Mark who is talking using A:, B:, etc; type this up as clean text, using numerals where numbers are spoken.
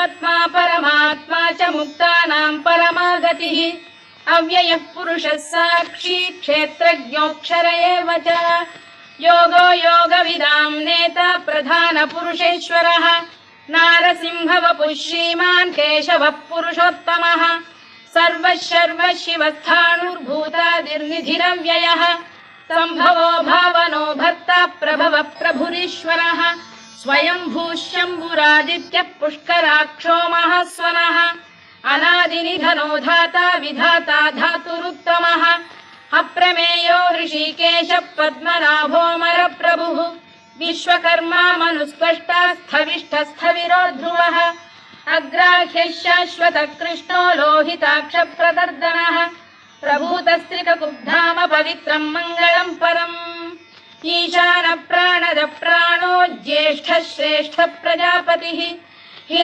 A: जीवात्मा परमात्मा च मुक्तानां परमा गतिः अव्ययः पुरुषः साक्षी क्षेत्रज्ञोऽक्षर एव च योगो योगविदां नेता प्रधानपुरुषेश्वरः नारसिंहवपुः श्रीमान् केशवः पुरुषोत्तमः सर्वः सर्वः शिवस्थाणुर्भूतादिर्निधिरव्ययः सम्भवो भावनो भर्ता प्रभवः प्रभुरीश्वरः स्वयंभूः शम्भुरादित्यः पुष्कराक्षो महास्वनः अनादिनिधनो धाता विधाता धातुरुत्तमः अप्रमेयो ऋषिकेशः पद्मनाभोऽमरप्रभुः विश्वकर्मा मनुस्पष्टा स्थविष्ठस्थविरो ध्रुवः अग्राह्यः शाश्वतः कृष्णो लोहिताक्षप्रदर्दनः प्रभूतस्त्रिककुब्धाम पवित्रं मङ्गलं परम् ईशानप्राणदप्राणो ज्येष्ठः श्रेष्ठः प्रजापतिः